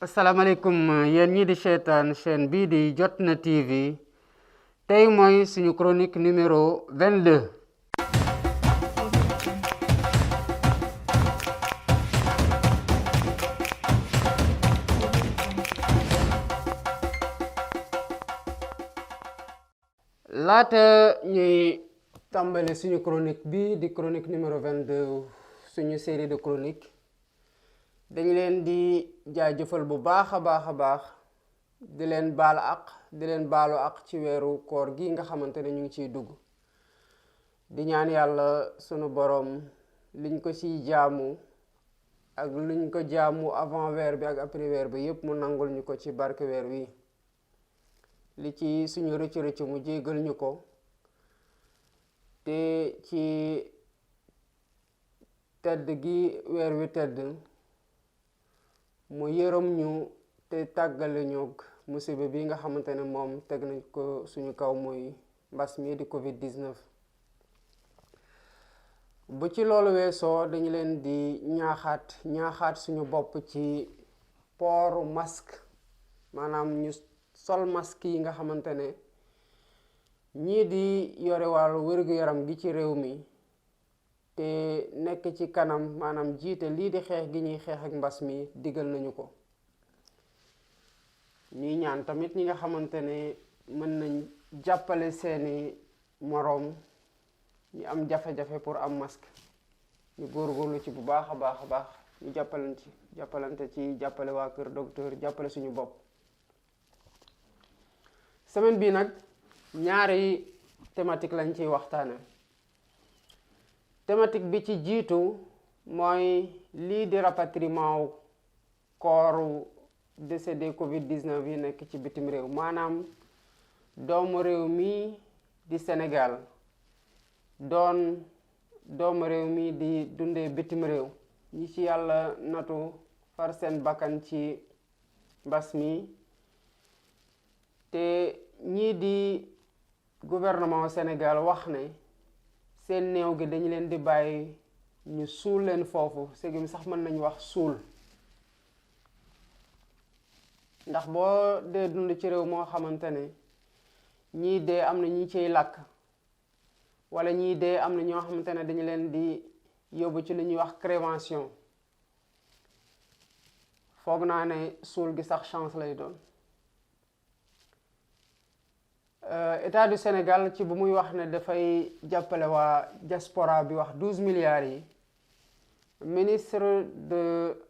asalaamaaleykum yéen ñi di seetaan chaîne bii di Jotna TV tey mooy suñu chronique numéro 22. laata ñuy tàmbali suñu chronique bi di chronique numéro 22 suñu série de chronique dañu leen di jaajëfal bu baax a baax di leen baalu àq ci weeru koor gi nga xamante ne ñu ngi ciy dugg di ñaan yàlla sunu borom liñ ko ciy jaamu ak luñ ko jaamu avant weer bi ak après weer bi yépp mu nangul ñu ko ci barke weer wi li ci suñu rëcc mu jéggal ñu ko te ci tedd gi weer wi tedd mu yërëm ñu te tàggale ñu musiba bi nga xamante ne moom teg nañ ko suñu kaw muy mbas mi di Covid-19. bu ci loolu weesoo dañu leen di ñaaxaat suñu bopp ci pooru masque, maanaam ñu sol masque yi nga xamante ne ñii di yore wàllu wér-gu-yaram gi ci réew mi te nekk ci kanam, maanaam jiite lii di xeex gi ñuy xeex ak mbas mi digal nañu ko. ñuy ñaan tamit ñi nga xamante ne mën nañ jàppale seeni moroom ñu am jafe-jafe pour am masque ñu góorgóorlu ci bu baax a baax ñu jàppalante ci jàppale waa kër docteur, jàppale suñu bopp. semaine bi nag ñaari thématique lañ ciy waxtaane. thématique bi ci jiitu mooy lii di rapatriement kooru décédé Covid-19 yi nekk ci bitim réew, maanaam doomu réew mi di Sénégal doon doomu réew mi di dundee bitim réew, ñi ci yàlla natu far seen bakkan ci mbas mi te ñii di gouvernement Sénégal wax ne seen néew gi dañu leen di bàyyi ñu suul leen foofu, segim sax mën nañu wax suul, ndax boo dee dund ci réew moo xamante ne ñii dee am na ñi ciy làkk wala ñii dee am na ñoo xamante ne dañu leen di yóbbu ci lu ñuy wax crémation, foog naa ne suul gi sax chance lay doon. État du Sénégal ci bu muy wax ne dafay jàppale waa diaspora bi wax 12 milliards yi, ministre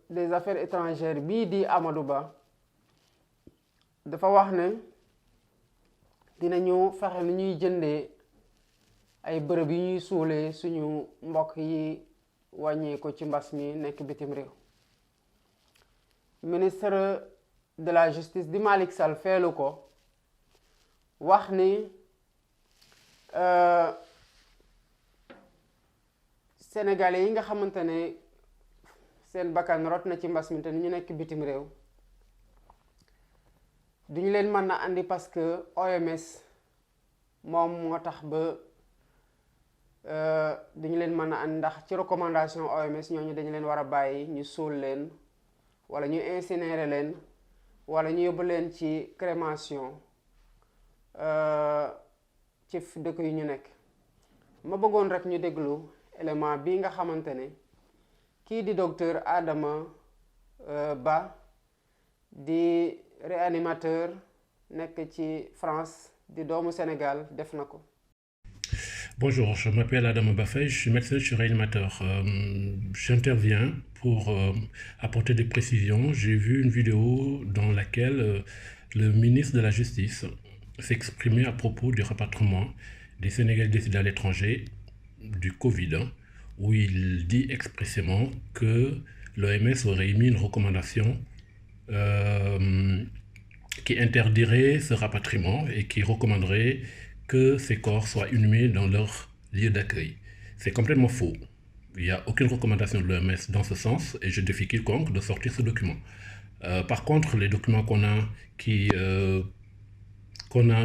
des affaires étrangères bii di Amadou Ba dafa wax ne dinañu fexe ni ñuy jëndee ay bërëb yi ñuy suulee suñu mbokk yi wàññee ko ci mbas mi nekk bitim réew. ministre de la justice di Malick Sall feelu ko, wax ni sénégalais yi nga xamante ne seen bakkan rot na ci mbas mi te ñu nekk bitim réew duñu leen mën a andi parce que OMS moom moo tax ba duñu leen mën a andi, ndax ci recommandation OMS ñooñu dañu leen war a bàyyi ñu suul leen wala ñu incinérer leen wala ñu yóbbu leen ci crémation ci dëkk yu ñu nekk. ma bëggoon rek ñu déglu élément bi nga xamante ne kii di docteur Adama Ba di réanimateur nekk ci France di doomu Sénégal def na ko. Bonjour, je m'appelle Adama Bafay, je suis médecin, je suis réanimateur. J'interviens pour apporter des précisions. J'ai vu une vidéo dans laquelle le ministre de la Justice s'exprimait à propos du rapatriement des Sénégalais décédés à l'étranger du Covid, où il dit expressément que l'OMS aurait émis une recommandation qui interdirait ce rapatriement et qui recommanderait que ces corps soient inhumés dans leur lieu d'accueil. C'est complètement faux. Il n'y a aucune recommandation de l'OMS dans ce sens et je défie quiconque de sortir ce document. Par contre, les documents qu'on a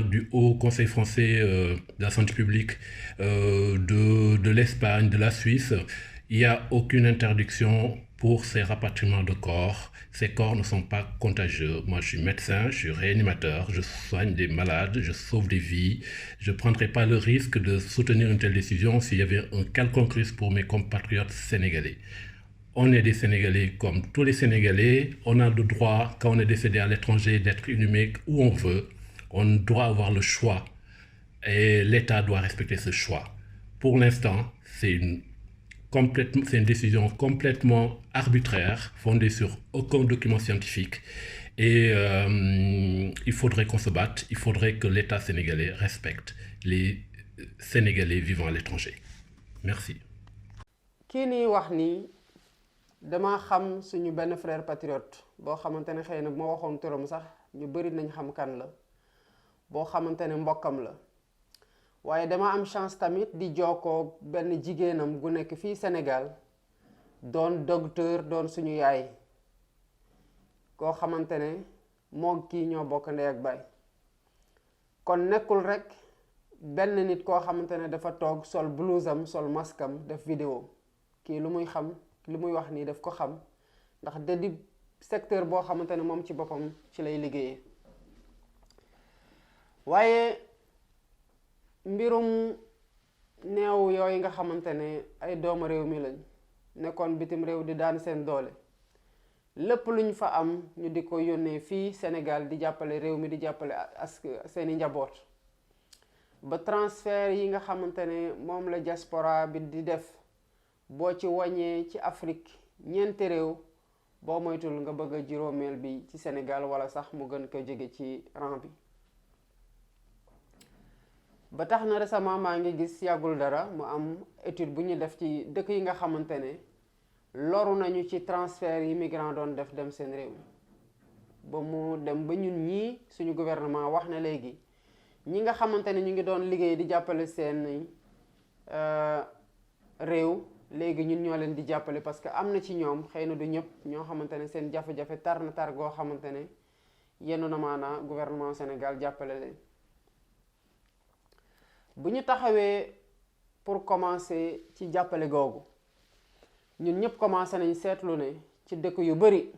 du Haut Conseil français de la santé publique, de l'Espagne, de la Suisse, Il n'y a aucune interdiction pour ces rapatriements de corps. Ces corps ne sont pas contagieux. Moi, je suis médecin, je suis réanimateur, je soigne des malades, je sauve des vies. Je ne prendrai pas le risque de soutenir une telle décision s'il y avait un quelconque risque pour mes compatriotes sénégalais. On est des Sénégalais comme tous les Sénégalais. On a le droit, quand on est décédé à l'étranger, d'être inhumé où on veut. On doit avoir le choix et l'État doit respecter ce choix. Pour l'instant, c'est une décision complètement arbitraire, fondée sur aucun document scientifique. Et il faudrait qu'on se batte, il faudrait que l'État sénégalais respecte les Sénégalais vivant à l'étranger. Merci. kii nii wax nii dama xam suñu benn frère patriote boo xamante ne xëy na bu ma waxoon turam sax ñu bari nañ xam kan la boo xamante ne mbokkam la waaye dama am chance tamit di jokkoo benn jigéenam gu nekk fii Sénégal doon docteur doon suñu yaay koo xamante ne moo kii ñoo bokk ndey ak baay kon nekkul rek benn nit koo xamante ne dafa toog sol blousam sol maskam def vidéo kii lu muy xam lu muy wax nii daf ko xam ndax da di secteur boo xamante ne moom ci boppam ci lay liggéeyee waaye mbirum neew yooyu nga xamante ne ay doomu réew mi lañ nekkoon bitim réew di daan seen doole lépp luñ fa am ñu di ko yónnee fii Sénégal di jàppale réew mi di jàppale seeni njaboot ba transfert yi nga xamante ne moom la diaspora bi di def boo ci wàññee ci Afrique ñeenti réew boo moytul nga bëgg a juróomeel bi ci Sénégal wala sax mu gën ko jege ci rang bi ba tax na récemment maa ngi gis yàggul dara mu am étude bu ñu def ci dëkk yi nga xamante ne loru nañu ci transfert yi migrant doon def dem seen réew ba mu dem ba ñun ñii suñu gouvernement wax na léegi ñi nga xamante ne ñu ngi doon liggéey di jàppale seen réew léegi ñun ñoo leen di jàppale parce que am na ci ñoom xëy na du ñëpp ñoo xamante ne seen jafe-jafe tar na tar goo xamante ne yenn na maanaa gouvernement Sénégal jàppale leen bu ñu taxawee pour commencer ci jàppale googu ñun ñëpp commencé nañ seetlu ne ci dëkk yu bari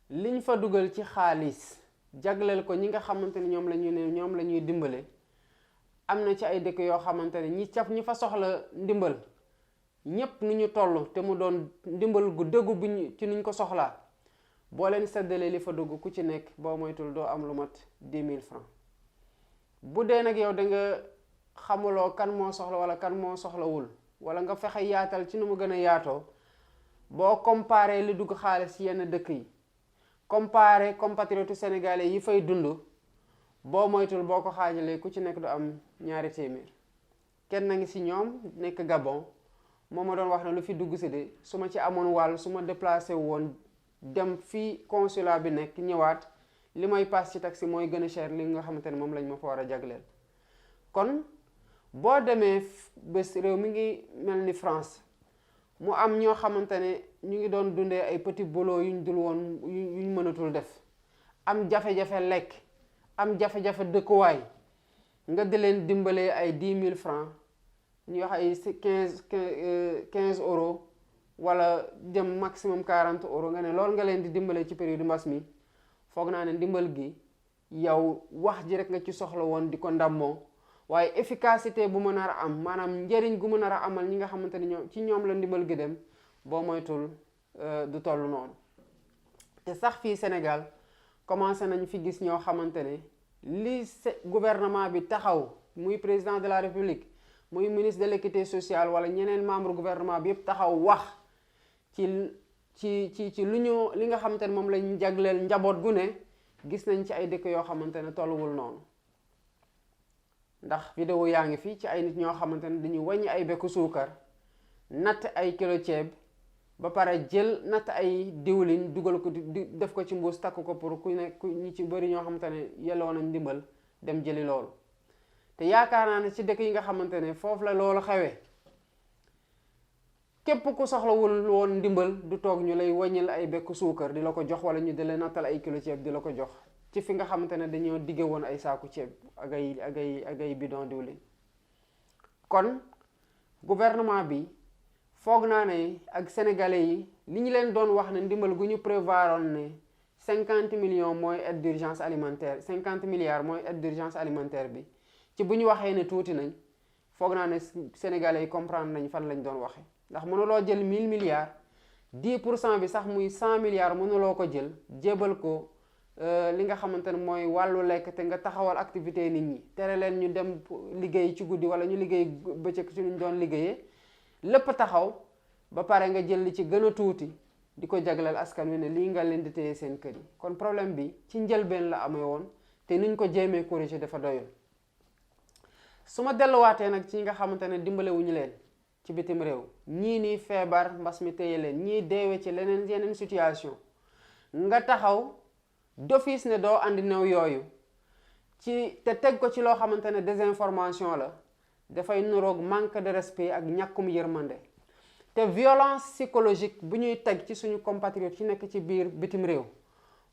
liñ fa dugal ci xaalis jagleel ko ñi nga xamante ne ñoom la ñuy dimbale am na ci ay dëkk yoo xamante ne ñi fa soxla ndimbal ñëpp ni ñu toll te mu doon ndimbal gu dëggu ci niñ ko soxlaa boo leen seddalee li fa dugg ku ci nekk boo moytul doo am lu mat 10 000 francs bu dee nag yow da nga xamuloo kan moo soxla wala kan moo soxlawul wala nga fexe yaatal ci nu mu gën a yaatoo boo comparé li dugg xaalis ci yenn dëkk yi comparé compatriotes sénégalais yi fay dund boo moytul boo ko xaajalee ku ci nekk du am 200 kenn na ngi si ñoom nekk Gabon moo ma doon wax ne lu fi dugg si de su ma ci amoon wàll su ma déplacé woon dem fii consulat bi nekk ñëwaat li may pass ci taxi mooy gën a cher li nga xamante ne moom lañ ma fa war a jagleel kon boo demee bés réew mi ngi mel ni France mu am ñoo xamante ne ñu ngi doon dundee ay petit boulot yuñ dul woon yuñ mënatul def am jafe-jafe lekk am jafe-jafe dëkkuwaay nga di leen dimbalee ay 10 000 francs ñu wax ay 15 euros wala dem maximum 40 euros nga ne loolu nga leen di dimbalee ci période mbas mi foog naa ne ndimbal gi yow wax ji rek nga ci soxla woon di ko ndàmmoo waaye efficacité bu mu nar a am maanaam njëriñ gu mu nar a amal ñi nga xamante ne ñoom la ndimbal gi dem boo moytul du toll noonu te sax fii Sénégal commencé nañ fi gis ñoo xamante ne li gouvernement bi taxaw muy président de la République muy ministre de l'équité sociale wala ñeneen membre gouvernement bi yëpp taxaw wax ci li nga xamante ne moom lañ jagleel njaboot gu ne gis nañ ci ay dëkk yoo xamante ne tolluwul noonu ndax vidéo yaa ngi fi ci ay nit ñoo xamante ne dañuy wàññi ay bekku suukar natt ay kilo ceeb ba pare jël natt ay diwlin dugal ko def ko ci mbuus takk ko pour ku ne ñi ci bëri ñoo xamante ne yelloo nañ ndimbal dem jëli loolu te yaakaar naa ne ci dëkk yi nga xamante ne foofu la loolu xewee képp ku soxlawul woon ndimbal du toog ñu lay wàññil ay bekku suukar di la ko jox wala ñu di la nattal ay kilo ceeb di la ko jox ci fi nga xamante ne dañoo digge woon ay saaku ceeb ak ay bidon diwlin kon gouvernement bi foog naa ne ak sénégalais yi li ñu leen doon wax ne ndimbal gu ñu prévoiroon ne 50 millions mooy aide d'urgence alimentaire 50 milliards mooy aide d'urgence alimentaire bi ci bu ñu waxee ne tuuti nañ foog naa ne sénégalais yi comprendre nañ fan lañ doon waxee ndax mënuloo jël 1000 milliards 10% bi sax muy 100 milliards mënuloo ko jël jébal ko li nga xamante ne mooy wàllu lekk te nga taxawal activité nit ñi tere leen ñu dem liggéey ci guddi wala ñu liggéey bëccëg ci ñu doon liggéeyee lépp taxaw ba pare nga jël li ci gën a tuuti di ko jagleel askan wi ne lii nga leen di téye seen kër yi kon problème bi ci njëlbeen la amee woon te niñ ko jéemee corriger dafa doyul su ma delluwaatee nag ci ñi nga xamante ne dimbalewuñu leen ci bitim réew ñii nii feebar mbas mi téye leen ñii deewe ci yeneen situation nga taxaw d'office ne doo andi néew yooyu ci te teg ko ci loo xamante ne désinformation la dafay nuroog manque de respect ak ñàkkum yërmande te violence psychologique bu ñuy teg ci suñu compatriotes ci nekk ci biir bitim réew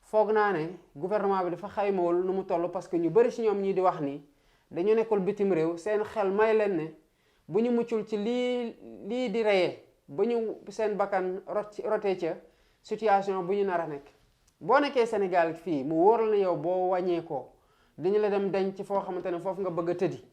foog naa ne gouvernement bi dafa xaymawul nu mu toll parce que ñu bari ci ñoom ñii di wax ni dañu nekkul bitim réew seen xel may leen ne bu ñu muccul ci lii di reyee ba ñu seen bakkan rotee ca situation bu ñu nar a nekk boo nekkee Sénégal fii mu wóor la ne yow boo wàññeekoo dañu la dem denc ci foo xamante ne foofu nga bëgg a tëddi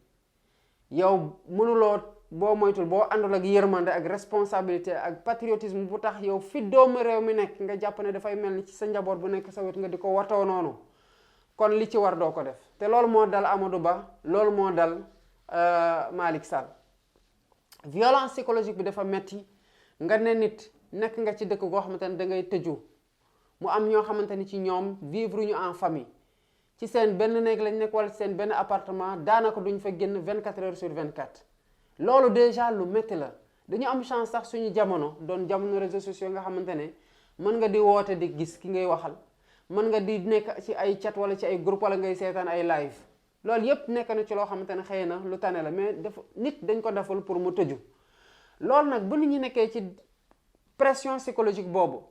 yow mënuloo boo moytul boo àndul ak yërmande ak responsabilité ak patriotisme bu tax yow fi doomu réew mi nekk nga jàpp ne dafay mel ni ci sa njaboot bu nekk sa wet nga di ko watoo noonu kon li ci war doo ko def te loolu moo dal Amadou Ba loolu moo dal Malick Sall violence psychologique bi dafa metti nga ne nit nekk nga ci dëkk goo xamante ne da ngay tëju mu am ñoo xamante ni ci ñoom vivre ñu en famille ci seen benn néeg lañ nekk wala seen benn appartement daanaka duñ fa génn 24 heures sur 24 loolu déjà lu métti la dañu am chance sax suñu jamono doon jamono réseaux sociaux nga xamante ne mën nga di woote di gis ki ngay waxal mën nga di nekk ci ay chat wala ci ay groupe wala ngay seetaan ay live loolu yépp nekk na ci loo xamante ne xëy na lu tane la mais nit dañ ko deful pour mu tëju loolu nag bu nit ñi nekkee ci pression psychologique boobu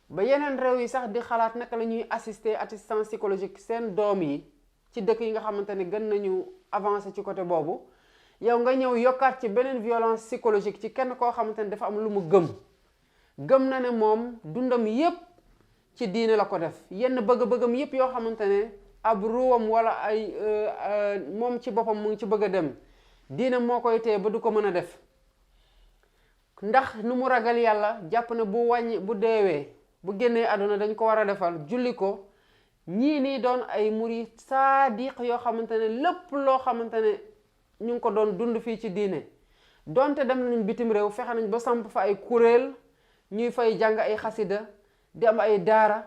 ba yeneen réew yi sax di xalaat naka la ñuy assistance psychologique seen doom yi ci dëkk yi nga xamante ne gën nañu avancer ci côté boobu yow nga ñëw yokkaat ci beneen violence psychologique ci kenn koo xamante ne dafa am lu mu gëm na ne moom dundam yépp ci diine la ko def yenn bëgg-bëggam yépp yoo xamante ne ab ruwam wala ay moom ci boppam mu ngi ci bëgg a dem diine moo koy téye ba du ko mën a def ndax nu mu ragal yàlla jàpp ne bu deewee bu génnee àdduna dañ ko war a defal julli ko ñii nii doon ay murid saadiq yoo xamante ne lépp loo xamante ne ñu ngi ko doon dund fii ci diine donte dem nañ bitim réew fexe nañ ba samp fa ay kuréel ñuy fay jàng ay xasida di am ay daara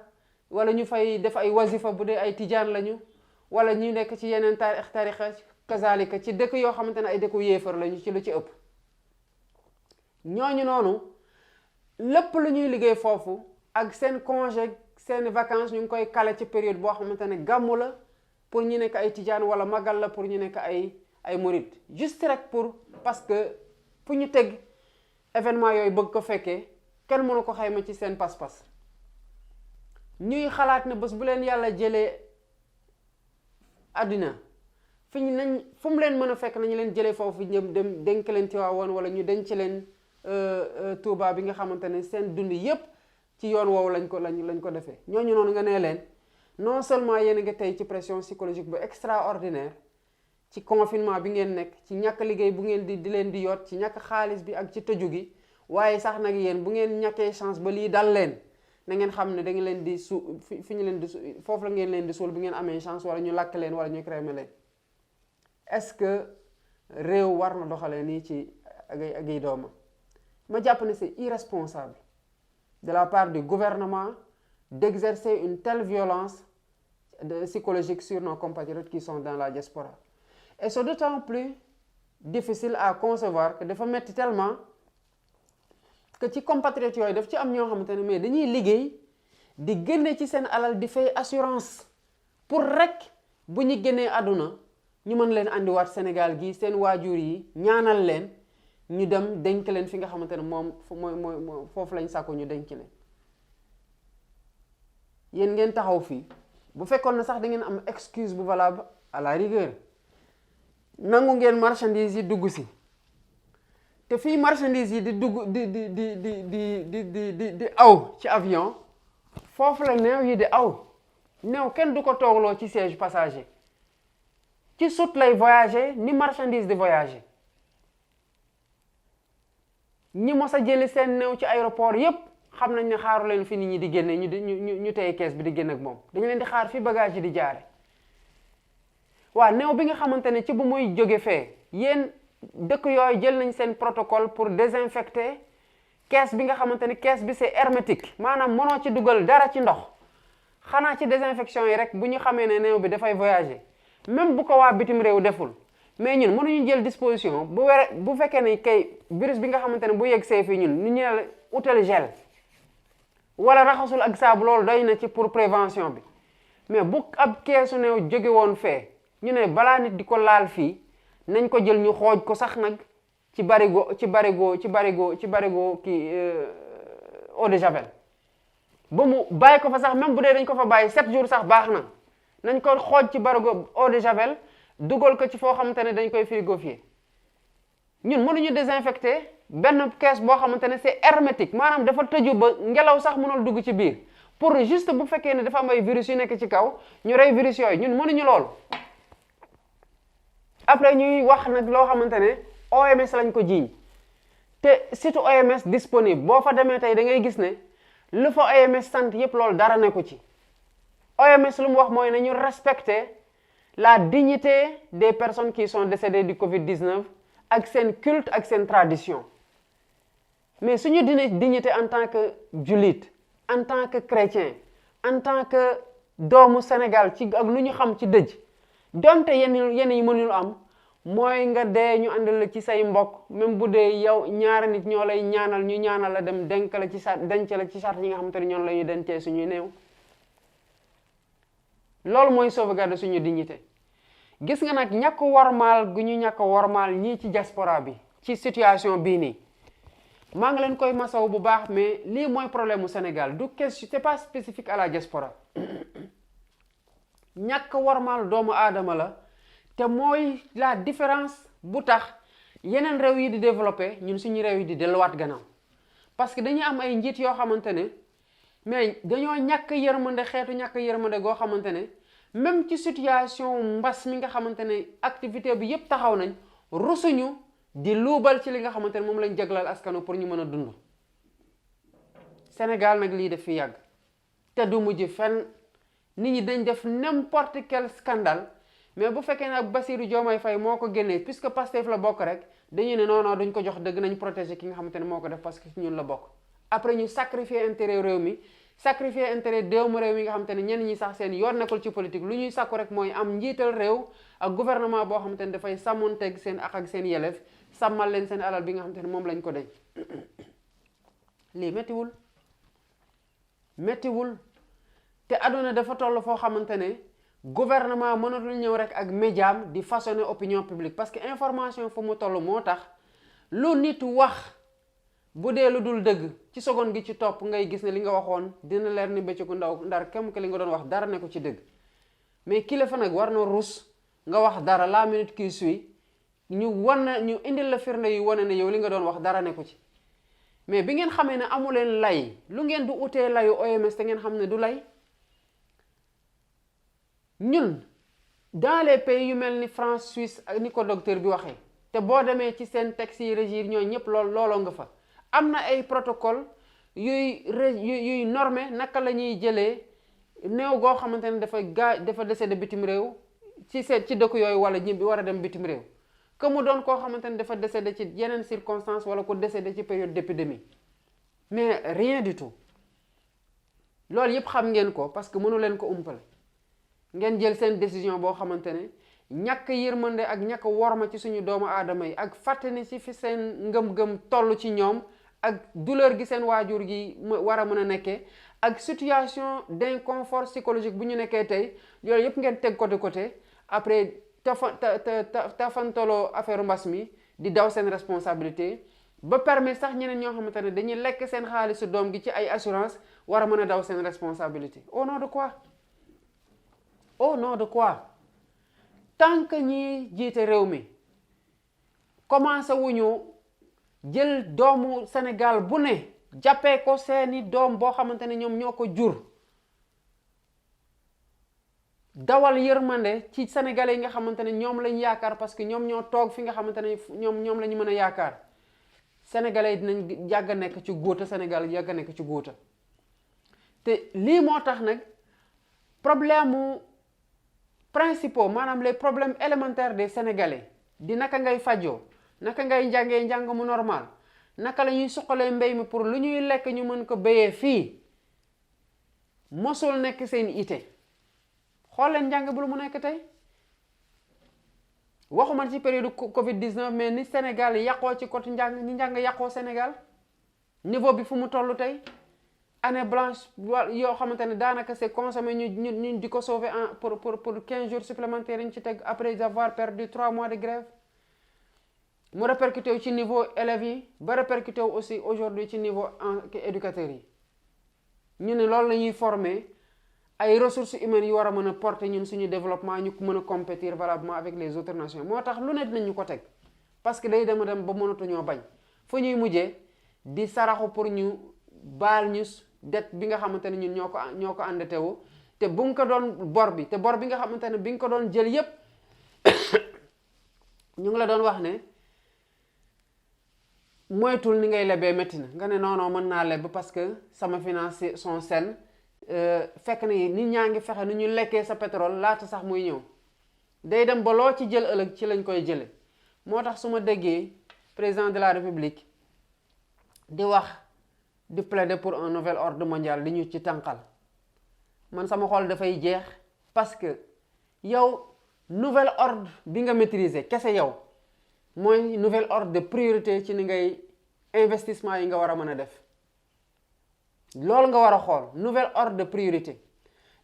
wala ñu fay def ay wazifa bu dee ay tijaan lañu wala ñu nekk ci yeneen tarixa kazalika ci dëkk yoo xamante ne ay dëkku yéefar lañu ci lu ci ëpp ñooñu noonu lépp lu ñuy liggéey foofu ak seen congé seen vacances ñu ngi koy kale ci période boo xamante ne gàmmu la pour ñu nekk ay tijaan wala magal la pour ñu nekk ay murid juste rek parce que fu ñu teg événement yooyu bëgg ko fekkee kenn mënu ko xayma ci seen pas-pas ñuy xalaat ne bés bu leen yàlla jëlee àddina fu mu leen mën a fekk nañu leen jëlee foofu dem denk leen Tiwaawoon wala ñu denc leen Touba bi nga xamante ne seen dund yépp ci yoon woowu lañ ko defee ñooñu noonu nga nee leen non seulement yéen a ngi tey ci pression psychologique bu extraordinaire ci confinement bi ngeen nekk ci ñàkk liggéey bu ngeen di leen di yot ci ñàkk xaalis bi ak ci tëju gi waaye sax nag yéen bu ngeen ñàkkee chance ba lii dal leen na ngeen xam ne da ngeen leen di fi ñu leen di foofu la ngeen leen di suul bu ngeen amee chance wala ñu lakk leen wala ñu crémer leen est-ce que réew war na doxalee nii ci ak ay doomam ma jàpp ne c'est irresponsable de la part du gouvernement d'exercer une telle violence psychologique sur nos compatriotes qui sont dans la diaspora et c'est d'autant plus difficile à concevoir que dafa metti tellement que ci compatriotes yooyu daf ci am ñoo xamante ne mais dañuy liggéey di génne ci seen alal di fay assurance pour rek bu ñu génnee àdduna ñu mën leen andiwaat Sénégal gi seen waajur yi ñaanal leen ñu dem denc leen fi nga xamante ne moom mooy foofu lañ sàkku ñu denc leen yéen ngeen taxaw fii bu fekkoon na sax da ngeen am excuse bu valable à la rigueur nangu ngeen marchandise yi dugg si te fii marchandise yi di dugg di aw ci avion foofu la néew yi di aw néew kenn du ko toogloo ci siège passager ci soute lay voyager ni marchandise di voyager ñi mos a jëli seen néew ci aéroport yépp xam nañ ne xaaru leen fi nit ñi di génne ñu teye kees bi di génn ak moom dañu leen di xaar fi bagage yi di jaare waa néew bi nga xamante ne ci bu muy jóge fee yéen dëkk yooyu jël nañ seen protocole pour désinfecter kees bi nga xamante ni kees bi c'est hermétique maanaam mënoo ci dugal dara ci ndox xanaa ci désinfection yi rek bu ñu xamee ne néew bi dafay voyager même bu ko waa bitim réew deful mais ñun mënuñu jël disposition bu fekkee ne kay virus bi nga xamante ne bu yegg see fii ñun ñu ñeel utal gel wala raxasul ak saabu loolu doy na ci pour prévention bi mais bu ab keesu néew jóge woon fee ñu ne balaa nit di ko laal fii nañ ko jël ñu xooj ko sax nag ci barigo kii eau de javel ba mu bàyyi ko fa sax même bu dee dañ ko fa bàyyi 7 jours sax baax na nañ ko xooj ci barigo eau de javel dugal ko ci foo xamante ne dañ koy frigofier ñun mënuñu désinfecter benn kees boo xamante ne c'est hermétique maanaam dafa tëju ba ngelaw sax mënul dugg ci biir pour juste bu fekkee ne dafa am ay virus yu nekk ci kaw ñu rey virus yooyu ñun mënuñu loolu après ñuy wax nag loo xamante ne OMS lañ ko jiiñ te site OMS disponible boo fa demee tey da ngay gis ne lu fa OMS sant yépp loolu dara nekku ci OMS lu mu wax mooy nañu respecter la dignité des personnes qui sont décédées du Covid-19 ak seen culte ak seen tradition mais suñu dignité en tant que jullit en tant que chrétien en tant que doomu Sénégal ci ak lu ñu xam ci dëj donte yenn yi mënul am mooy nga dee ñu àndal la ci say mbokk même bu dee yow ñaari nit ñoo lay ñaanal ñu ñaanal la dem denc la ci sart yi nga xamante ne ñoom la ñuy dencee suñuy néew loolu mooy sauvegarde suñu dignité gis nga nag ñàkk wormaal gu ñu ñàkk wormaal ñii ci diaspora bi ci situation bii nii maa ngi leen koy masaw bu baax mais lii mooy problème mu Sénégal du question c'est pas spécifique à la diaspora ñàkk wormaal doomu aadama la te mooy la différence bu tax yeneen réew yi di développé ñun suñu réew yi di delluwaat gannaaw parce que dañuy am ay njiit yoo xamante ne mais dañoo ñàkk yërmande xeetu ñàkk yërmande goo xamante ne même ci situation mbas mi nga xamante ne activité bi yépp taxaw nañ rusuñu di luubal ci li nga xamante ne moom lañ jaglal askanu pour ñu mën a dund Sénégal nag lii def fi yàgg te du mujj fenn nit ñi dañ def n'importe quel scandale mais bu fekkee nag Bassirou Diomaye Faye moo ko génnee puisque Pastef la bokk rek dañu ne non duñ ko jox dëgg nañ protéger ki nga xamante ne moo ko def parce que ñun la bokk après ñu sacrifier intérêt réew mi sacrifier intérêt doomu réew mi nga xamante ne ñenn ñi sax seen yoon nekkul ci politique lu ñuy sàkku rek mooy am njiital réew ak gouvernement boo xamante ne dafay sàmmonteeg seen ak seen yelleef sàmmal leen seen alal bi nga xamante ne moom lañ ko denc lii méttiwul te àdduna dafa toll foo xamante ne gouvernement mënatul ñëw rek ak médiam di façonner opinion publique parce que information fu mu toll moo tax lu nit wax bu dee lu dul dëgg ci seconde gi ci topp ngay gis ne li nga waxoon dina leer ni bëccëgu ndaw ndar kem que li nga doon wax dara ne ko ci dëgg mais kilifa nag war na rus nga wax dara la minute qui suit ñu indil la firnde yu wane ne yow li nga doon wax dara ne ko ci mais bi ngeen xamee ne amu leen lay lu ngeen du utee layu OMS te ngeen xam ne du lay ñun dans les pays yu mel ni France Suisse ak ni ko docteur bi waxee te boo demee ci seen texte yi régir ñooy ñëpp looloo nga fa am na ay protocole yuy normé naka la ñuy jëlee néew goo xamante ne dafa décédé bitim réew ci dëkk yooyu wala ñi bi war a dem bitim réew que mu doon koo xamante ne dafa décédé ci yeneen circonstances wala ko décédé ci période d'épidémie mais rien du tout loolu yëpp xam ngeen ko parce que mënu leen ko umpale ngeen jël seen décision boo xamante ne ñàkk yërmande ak ñàkk worma ci suñu doomu aadama yi ak fàtte ni si fi seen ngëm-ngëm toll ci ñoom ak douleur gi seen waajur gi war a mën a nekkee ak situation d'inconfort psychologique bu ñu nekkee tey loolu yëpp ngeen teg côté après tafantaloo affaire mbas mi di daw seen responsabilité ba permettre sax ñeneen ñoo xamante ne dañuy lekk seen xaalisu doom gi ci ay assurance war a mën a daw seen responsabilité au nom de quoi au nom de quoi tant que ñi jiite réew mi commencé wuñu jël doomu Sénégal bu ne jàppee ko seeni doom boo xamante ne ñoom ñoo ko jur dawal yërmande ci sénégalais yi nga xamante ne ñoom lañ yaakaar parce que ñoom ñoo toog fi nga xamante ne ñoom la ñu mën a yaakaar sénégalais yi dinañ yàgg a nekk ci góota Sénégal yàgg a nekk ci góota te lii moo tax nag problème principaux maanaam les problèmes élémentaires des sénégalais di naka ngay fajoo naka ngay njàngee njàng mu normal naka la ñuy suqalee mbéy mi pour lu ñuy lekk ñu mën ko béyee fii mosul nekk seen ité xool leen njàng bu lu mu nekk tey waxuma ci période Covid 19 mais ni Sénégal yàqoo ci côté njàng ni njàng yàqoo Sénégal niveau bi fu mu toll tey année blanche yoo xamante ne daanaka c'est consommé ñu di ko sauver pour 15 jours supplémentaires yi ñu ci teg après avoir perdu 3 mois de grève mu répercuté wu ci niveau élèves yi ba répercuté wu aussi aujourd'hui ci niveau éducateurs yi ñu ne loolu la ñuy former ay ressources humaines yu war a mën a porter ñun suñu développement ñu mën a compétir valablement avec les autres nations moo tax lu ne dinañ ñu ko teg parce que day dem ba mënatuñoo bañ fu ñuy mujjee di saraxu pour ñu baal ñu det bi nga xamante ne ñun ñoo ko endetté wu te bu nga ko doon bor bi nga xamante ne bi nga ko doon jël yépp ñu ngi la doon wax ne moytul ni ngay lebee métti na nga ne non mën naa leb parce que sama finances sont saines fekk na nit ñaa ngi fexe nu ñu lekkee sa pétrole laata sax muy ñëw day dem ba loo ci jël ëllëg ci lañ koy jële moo tax su ma déggee président de la république di wax di plaider pour un nouvel ordre mondial di ñu ci tànqal man sama xol dafay jeex parce que yow nouvel ordre bi nga maîtriser kese yow mooy nouvel ordre de priorité ci ni ngay investissement yi nga war a mën a def loolu nga war a xool nouvel ordre de priorité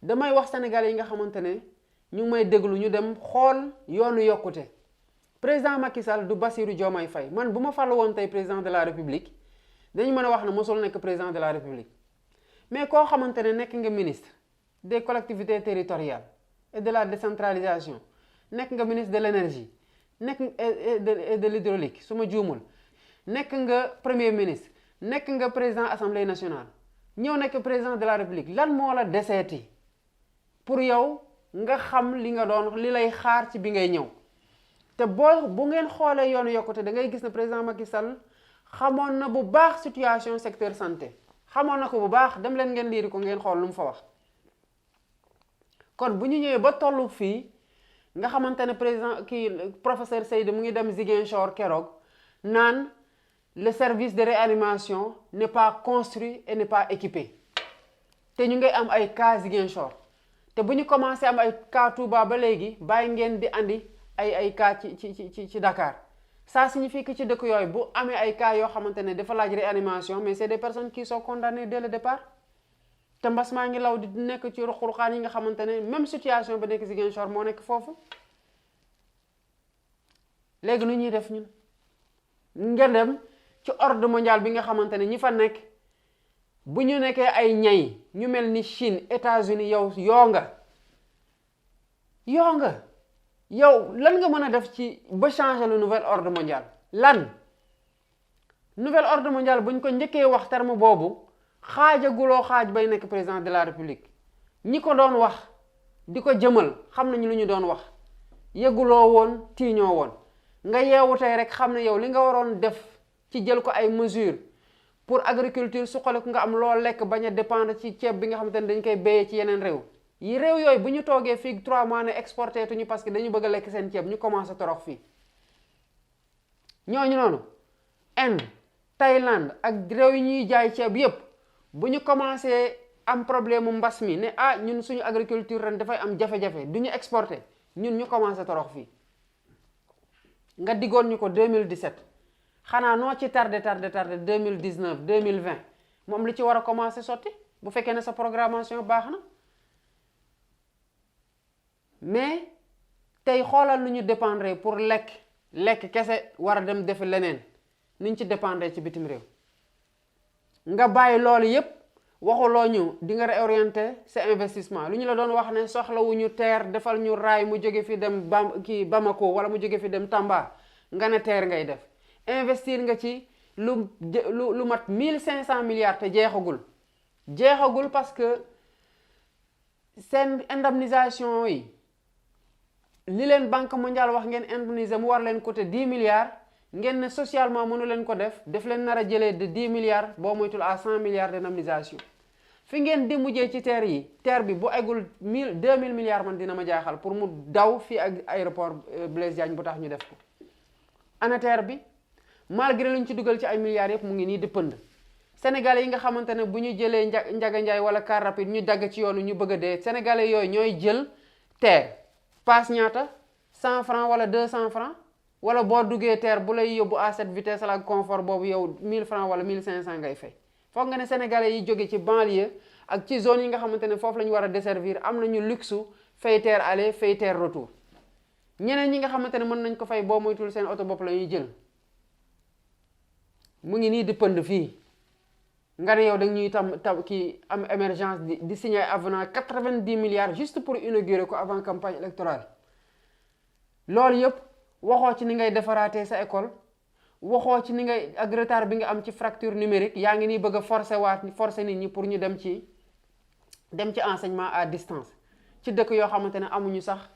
damay wax Sénégalais yi nga xamante ne ñu ngi may déglu ñu dem xool yoonu yokkute président Macky Sall du Bassirou Diomaye Faye man bu ma fàll woon tey président de la République dañu mën a wax ne mosul nekk président de la République mais koo xamante ne nekk nga ministre des collectivités territoriales et de la décentralisation nekk nga ministre de l'énergie nekk et de l'hydraulique su ma juumul nekk nga premier ministre nekk nga président assemblée nationale ñëw nekk président de la République lan moo la deseeti pour yow nga xam li nga doon li lay xaar ci bi ngay ñëw te bu ngeen xoolee yoonu yokkute da ngay gis ne président Macky Sall xamoon na bu baax situation secteur santé xamoon na ko bu baax dem leen ngeen liiri ko ngeen xool lu mu fa wax kon bu ñu ñëwee ba tollu fii nga xamante ne président professeur Seydou mu ngi dem Ziguinchor keroog naan le service de réanimation n'est pas construit et n'est pas équipé te ñu ngay am ay cas Ziguinchor te bu ñu commencé am ay cas Touba ba léegi bàyyi ngeen di andi ay cas ci Dakar ça signifie que ci dëkk yooyu bu amee ay cas yoo xamante ne dafa laaj réanimation mais c'est des personnes qui sont condamnées dès le départ te mbas maa ngi law di nekk ci ruq-ruqaan yi nga xamante ne même situation ba nekk Ziguinchor moo nekk foofu léegi nu ñuy def ñun nga dem ci ordre mondial bi nga xamante ne ñi fa nekk bu ñu nekkee ay ñay ñu mel ni Chine États-Unis yow lan nga mën a def ci ba changer le nouvel ordre mondial lan nouvel ordre mondial buñ ko njëkkee wax terme boobu xaajaguloo xaaj bay nekk président de la République ñi ko doon wax di ko jëmal xam nañu lu ñu doon wax yëguloo woon tiiñoo woon nga yeewu tey rek xam ne yow li nga waroon def ci jël ko ay mesures pour agriculture suqale ko nga am loo lekk bañ a dépendre ci ceeb bi nga xamante ne dañ koy béyee ci yeneen réew yooyu bu ñu toogee fii 3 mois ne exporté tuñu parce que dañu bëgg a lekk seen ceeb ñu commencé torox fii ñooñu noonu Inde Thaïlande ak réew yi ñuy jaay ceeb yépp bu ñu commencé am problème mu mbas mi ne ñun suñu agriculture ren dafay am jafe-jafe du ñu exporté ñun ñu commencé torox fii nga diggoon ñu ko 2017 xanaa noo ci tardé 2019 2020 moom li ci war a commencé sotti bu fekkee ne sa programmation baax na mais tey xoolal nu ñu dépendre pour lekk kese war a dem defi leneen niñ ci dépendre ci bitim réew nga bàyyi loolu yépp waxuloo ñu di nga réorienter sa investissement lu ñu la doon wax ne soxlawuñu terre defal ñu raay mu jóge fi dem Bamako wala mu jóge fi dem Tamba nga ne terre ngay def investir nga ci lu mat 1500 milliards te jeexagul parce que seen indemnisation yi li leen banque mondiale wax ngeen indemniser mu war leen côté 10 milliards ngeen ne socialement mënu leen ko def leen nar a jëlee de 10 milliards boo moytul à 100 milliards d'indemnisation fi ngeen di mujjee ci terre bi bu eggul 2000 milliards man dina ma jaaxal pour mu daw fii ak aéroport Blaise Diagne bu tax ñu def ko ana terre bi malgré lu ñu ci dugal ci ay milliards yëpp mu ngi nii di pënd sénégalais yi nga xamante ne bu ñu jëlee njaga njaay wala car rapide ñu dagg ci yoonu ñu bëgg a dee sénégalais yooyu ñooy jël terre passe ñaata 100 francs wala 200 francs wala boo duggee terre bu lay yóbbu à cette vitesse la confort boobu yow 1000 francs wala 1500 ngay fay foog nga ne sénégalais yi jóge ci banlieue ak ci zone yi nga xamante ne foofu la ñu war a desservir am nañu luxe fay terre aller fay terre retour ñeneen ñi nga xamante ne mën nañ ko fay boo moytul seen oto bopp la ñuy jël mu ngi nii di pënd fii nga ne yow da ñuy tam kii am émergence di signer avenant 90 milliards juste pour inaugurer ko avant campagne électorale loolu yëpp waxoo ci ni ngay defaraatee sa école waxoo ci ni ngay ak retard bi nga am ci fracture numérique yaa ngi nii bëgg a forcer nit ñi pour ñu dem ci enseignement à distance ci dëkk yoo xamante ne amuñu sax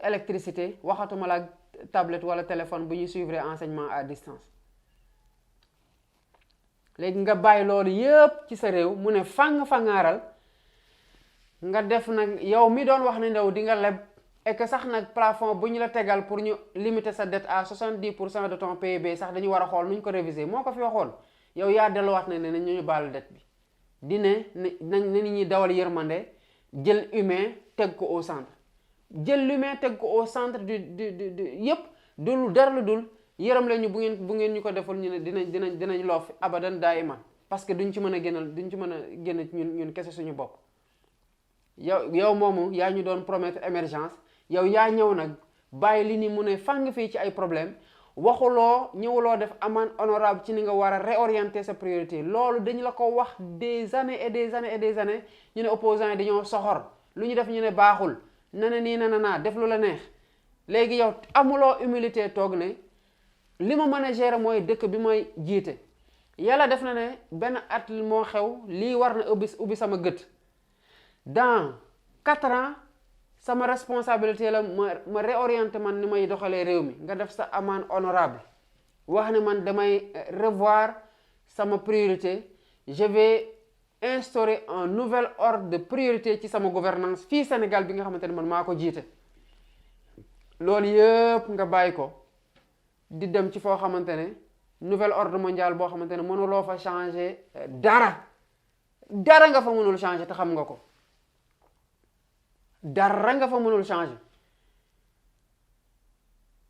électricité waxatuma la tablette wala téléphone bu ñuy suivre enseignement à distance léegi nga bàyyi loolu yëpp ci sa réew mu ne fangaaral nga def nag yow mi doon wax ne ndaw di nga leb et que sax nag plafond bu ñu la tegal pour ñu limiter sa dette à 70% de ton PIB sax dañu war a xool nu ñu ko réviser moo ko fi waxoon yow yaa delluwaat ne nañ ñu baal dette bi di ne nañ nit ñi dawal yërmande jël humain teg ko au centre jël l'humain teg ko au centre du yëpp dul dara lu dul yërëm lañu bu ngeen ñu ko deful ñu ne dinañ loof abadan daa iman parce que duñ ci mën a génn ñun kese suñu bopp yow moomu yaa ñu doon promettre émergence yow yaa ñëw nag bàyyi li ni mu ne fang fii ci ay problème ñëwuloo def amende honorable ci ni nga war a réorienter sa priorité loolu dañu la ko wax des années et des années ñu ne opposants yi dañoo soxor lu ñu def ñu ne baaxul naa def lu la neex léegi yow amuloo humilité toog ne li ma mën a gérer mooy dëkk bi may jiite yàlla def na ne benn at moo xew lii war na ubbi sama gët dans 4 ans sama responsabilité la ma réorienter man ni may doxalee réew mi nga def sa amende honorable wax ne man damay revoir sama priorité je vais instaurer un nouvel ordre de priorité ci sama gouvernance fii Sénégal bi nga xamante ne man maa ko jiite loolu yëpp nga bàyyi ko di dem ci foo xamante ne nouvel ordre mondial boo xamante ne mënuloo fa changer dara nga fa mënul changer te xam nga ko dara nga fa mënul changer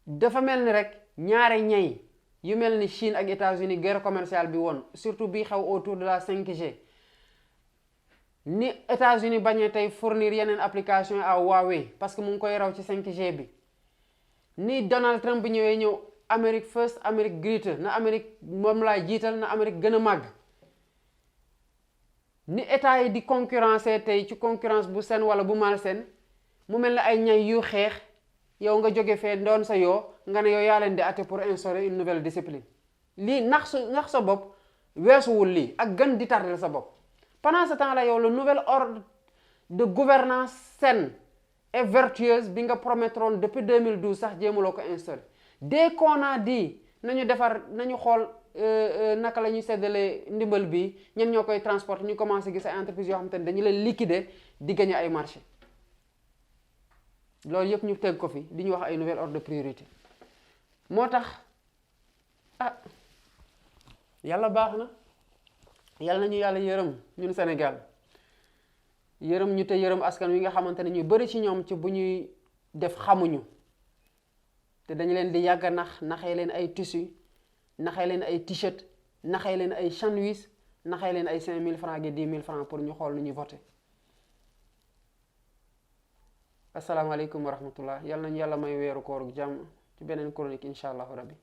dafa mel ni rek ñaare ñay yu mel ni Chine ak États-Unis guerre commerciale bi woon surtout bi xew autour de la 5G ni États-Unis bañee tey fournir yeneen application à Huawei parce que mu ngi koy raw ci 5G bi ni Donald Trump bi ñëw Amérique first Amérique greater na Amérique moom laay jiital na Amérique gën a màgg ni état yi di concurrencer tey ci concurrence bu seen wala bu mal seen mu mel ne ay ñay yu xeex yow nga jóge fee doon sa nga ne yow yaa leen di atte pour instaurer une nouvelle discipline lii nax sa bopp weesuwul lii ak gën di tardel sa bopp pendant ce temps là yow le nouvel ordre de gouvernance saine et vertueuse bi nga promettroon depuis 2012 sax jéemuloo ko instaurer dès qu'on a dit nañu xool naka la ñuy seddalee ndimbal bi ñen ñoo koy transporter ñu commencé gis ay entreprises yoo xamante ne dañu leen liquider di gagner ay marché loolu yëpp ñu teg ko fi di ñu wax ay nouvel ordre de priorité moo tax yàlla baax na yàlla nañu yàlla yërëm ñun Sénégal yërëm ñu te yërëm askan wi nga xamante ne ñu bari ci ñoom ci bu ñuy def xamuñu te dañu leen di yàgg naxee leen ay tissu naxee leen ay t-shirt naxee leen ay sandwich naxee leen ay 5000 francs gi 10 000 francs pour ñu xool nu ñuy voté asalaamaaleykum wa rahmatullah yàlla nañu yàlla may weeru koor ak jàmm ci beneen chronique incha allahu rabbi